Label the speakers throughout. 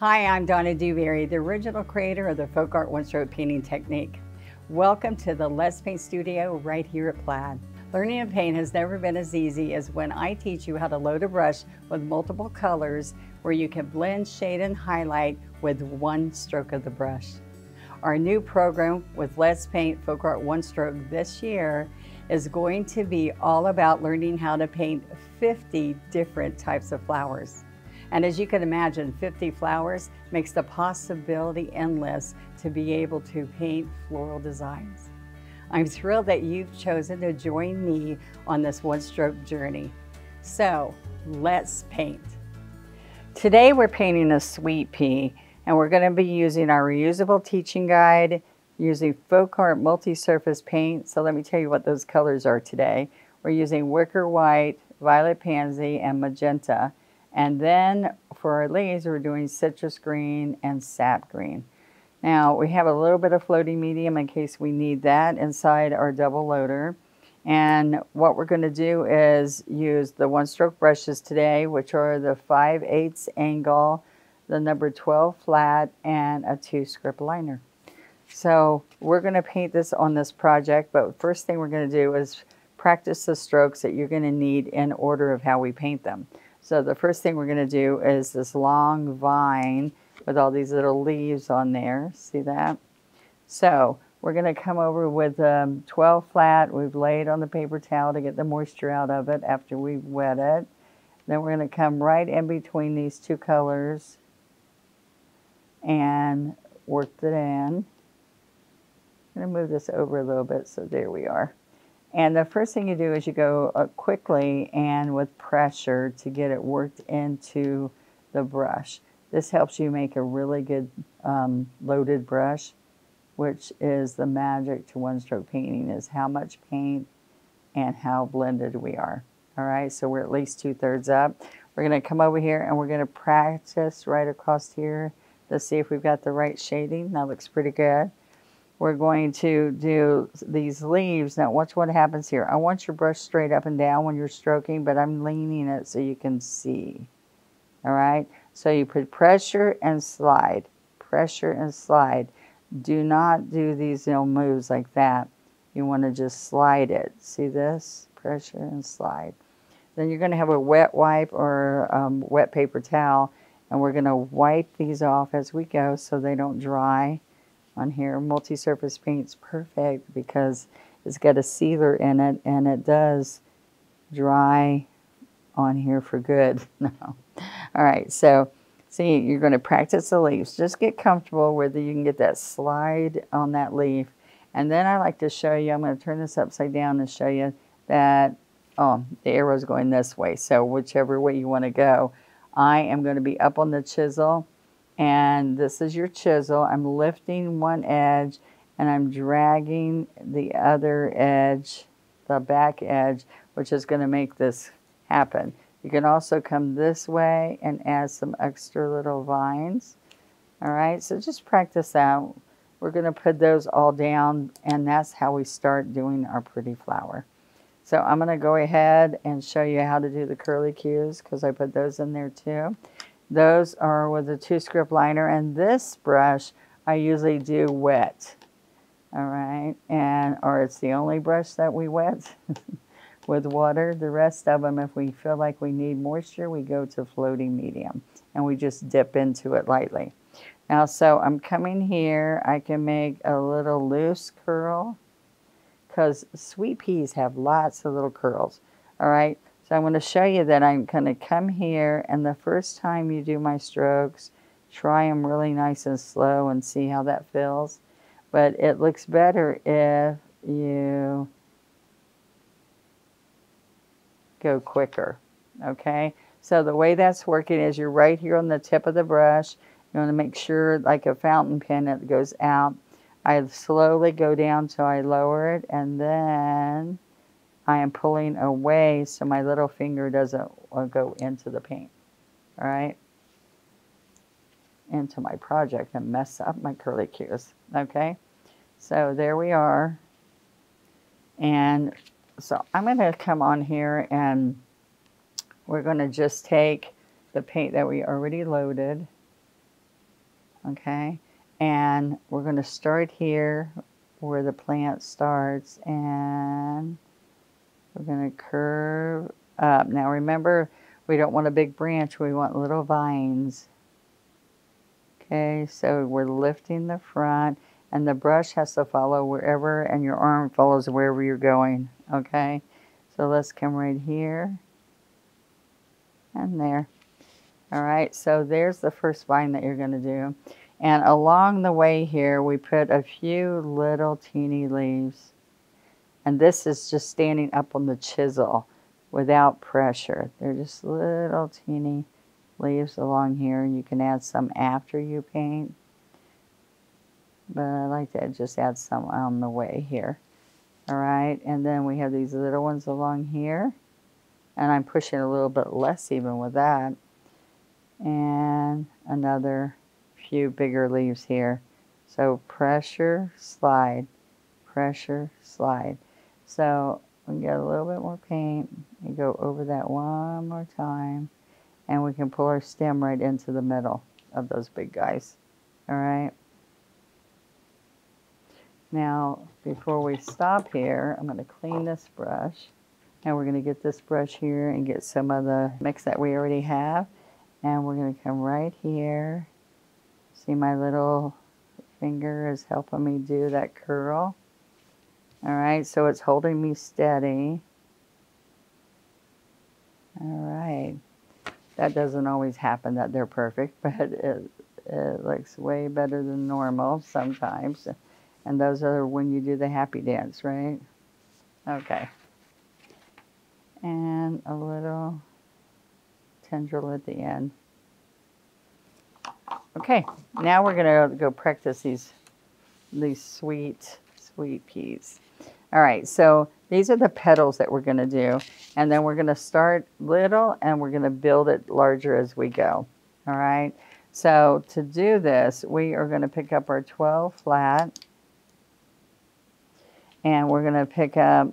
Speaker 1: Hi, I'm Donna Dewberry, the original creator of the FolkArt one-stroke painting technique. Welcome to the Let's Paint studio right here at Plaid. Learning to paint has never been as easy as when I teach you how to load a brush with multiple colors where you can blend, shade, and highlight with one stroke of the brush. Our new program with Let's Paint FolkArt One Stroke this year is going to be all about learning how to paint 50 different types of flowers. And as you can imagine, 50 flowers makes the possibility endless to be able to paint floral designs. I'm thrilled that you've chosen to join me on this one-stroke journey. So let's paint. Today we're painting a sweet pea, and we're going to be using our reusable teaching guide, using FolkArt multi-surface paint. So let me tell you what those colors are today. We're using wicker white, violet pansy, and magenta. And then for our leaves, we're doing citrus green and sap green. Now we have a little bit of floating medium in case we need that inside our double loader. And what we're going to do is use the one-stroke brushes today, which are the 5/8 angle, the number 12 flat, and a 2 script liner. So we're going to paint this on this project, but first thing we're going to do is practice the strokes that you're going to need in order of how we paint them. So the first thing we're going to do is this long vine with all these little leaves on there. See that? So we're going to come over with 12 flat. We've laid on the paper towel to get the moisture out of it after we've wet it. Then we're going to come right in between these two colors and work it in. I'm going to move this over a little bit, so there we are. And the first thing you do is you go quickly and with pressure to get it worked into the brush. This helps you make a really good loaded brush, which is the magic to one-stroke painting, is how much paint and how blended we are. All right, so we're at least 2/3 up. We're going to come over here and we're going to practice right across here to see if we've got the right shading. That looks pretty good. We're going to do these leaves. Now watch what happens here. I want your brush straight up and down when you're stroking, but I'm leaning it so you can see. All right? So you put pressure and slide. Pressure and slide. Do not do these moves like that. You want to just slide it. See this? Pressure and slide. Then you're going to have a wet wipe or wet paper towel, and we're going to wipe these off as we go so they don't dry. On here, multi-surface paint's perfect because it's got a sealer in it and it does dry on here for good. No. All right, so see, you're going to practice the leaves. Just get comfortable whether you can get that slide on that leaf. And then I like to show you, I'm going to turn this upside down and show you that, the arrow's going this way. So whichever way you want to go, I am going to be up on the chisel. And this is your chisel. I'm lifting one edge and I'm dragging the other edge, the back edge, which is going to make this happen. You can also come this way and add some extra little vines. All right, so just practice that. We're going to put those all down, and that's how we start doing our pretty flower. So I'm going to go ahead and show you how to do the curly cues because I put those in there too. Those are with a 2 script liner, and this brush I usually do wet. All right, or it's the only brush that we wet with water. The rest of them, if we feel like we need moisture, we go to floating medium and we just dip into it lightly. Now, so I'm coming here. I can make a little loose curl because sweet peas have lots of little curls. All right. So I'm going to show you that I'm going to come here, and the first time you do my strokes, try them really nice and slow and see how that feels. But it looks better if you go quicker, okay? So the way that's working is you're right here on the tip of the brush. You want to make sure, like a fountain pen, it goes out. I slowly go down till I lower it, and then I am pulling away so my little finger doesn't go into the paint, all right, into my project and mess up my curly cues, okay? So there we are. And so I'm going to come on here and we're going to just take the paint that we already loaded okay? And we're going to start here where the plant starts, and we're going to curve up. Now remember, we don't want a big branch, we want little vines. Okay, so we're lifting the front, and the brush has to follow wherever, and your arm follows wherever you're going, okay? So let's come right here and there. All right, so there's the first vine that you're going to do. And along the way here, we put a few little teeny leaves. And this is just standing up on the chisel without pressure. They're just little teeny leaves along here. You can add some after you paint, but I like to just add some on the way here. All right, and then we have these little ones along here, and I'm pushing a little bit less even with that. And another few bigger leaves here. So pressure, slide, pressure, slide. So we get a little bit more paint and go over that one more time, and we can pull our stem right into the middle of those big guys. All right. Now, before we stop here, I'm going to clean this brush. Now we're going to get this brush here and get some of the mix that we already have. And we're going to come right here. See, my little finger is helping me do that curl. All right, so it's holding me steady. All right. That doesn't always happen that they're perfect, but it looks way better than normal sometimes. And those are when you do the happy dance, right? Okay. And a little tendril at the end. Okay, now we're going to go practice these sweet, sweet peas. All right, so these are the petals that we're going to do. And then we're going to start little and we're going to build it larger as we go. All right, so to do this, we are going to pick up our 12 flat. And we're going to pick up,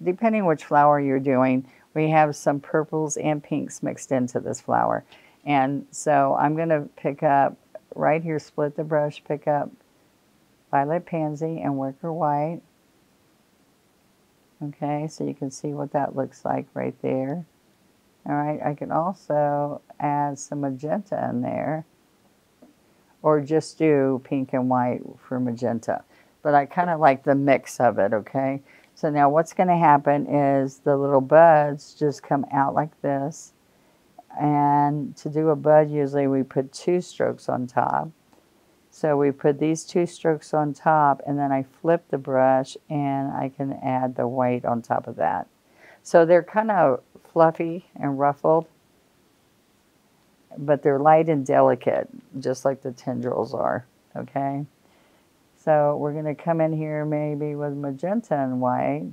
Speaker 1: depending which flower you're doing, we have some purples and pinks mixed into this flower. And so I'm going to pick up, right here, split the brush, pick up violet pansy and wicker white. Okay, so you can see what that looks like right there. All right, I can also add some magenta in there, or just do pink and white for magenta. But I kind of like the mix of it, okay? So now what's going to happen is the little buds just come out like this. And to do a bud, usually we put 2 strokes on top. So we put these 2 strokes on top, and then I flip the brush, and I can add the white on top of that. So they're kind of fluffy and ruffled, but they're light and delicate, just like the tendrils are, okay? So we're going to come in here maybe with magenta and white.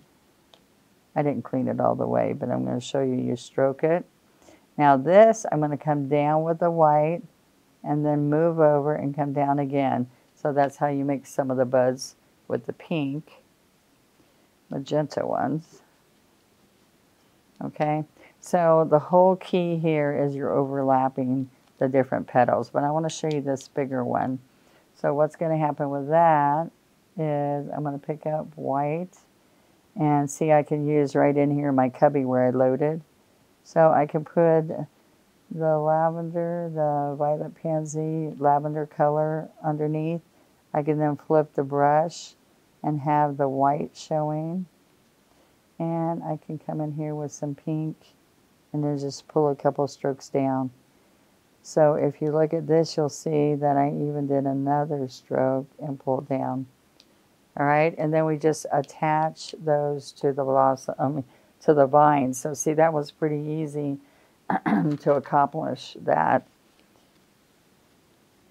Speaker 1: I didn't clean it all the way, but I'm going to show you stroke it. Now this, I'm going to come down with the white and then move over and come down again. So that's how you make some of the buds with the pink, magenta ones. Okay, so the whole key here is you're overlapping the different petals, but I want to show you this bigger one. So what's going to happen with that is I'm going to pick up white, and see, I can use right in here my cubby where I loaded. So I can put the lavender, the violet pansy, lavender color underneath. I can then flip the brush and have the white showing. And I can come in here with some pink and then just pull a couple strokes down. So if you look at this, you'll see that I even did another stroke and pulled down. All right, and then we just attach those to the blossom, to the vines. So see, that was pretty easy to accomplish that.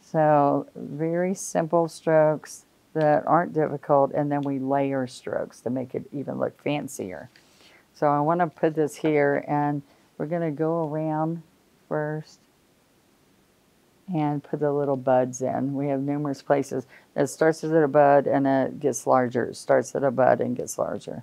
Speaker 1: So very simple strokes that aren't difficult, and then we layer strokes to make it even look fancier. So I want to put this here, and we're going to go around first and put the little buds in. We have numerous places. It starts as a bud and it gets larger. It starts at a bud and gets larger.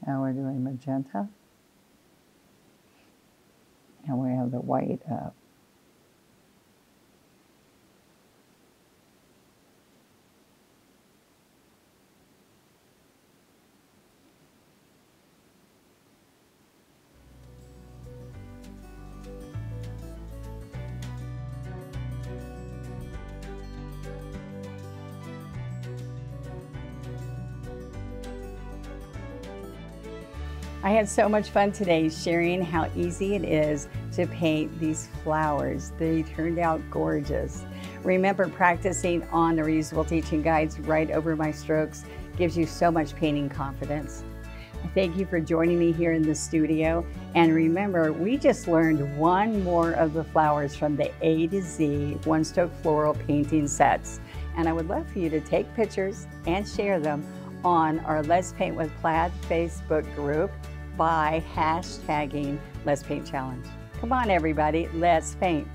Speaker 1: Now we're doing magenta. And we have the white up. I had so much fun today sharing how easy it is to paint these flowers. They turned out gorgeous. Remember, practicing on the reusable teaching guides right over my strokes gives you so much painting confidence. Thank you for joining me here in the studio. And remember, we just learned one more of the flowers from the A to Z One Stroke Floral painting sets. And I would love for you to take pictures and share them on our Let's Paint with Plaid Facebook group by hashtagging Let's Paint Challenge. Come on, everybody, let's paint.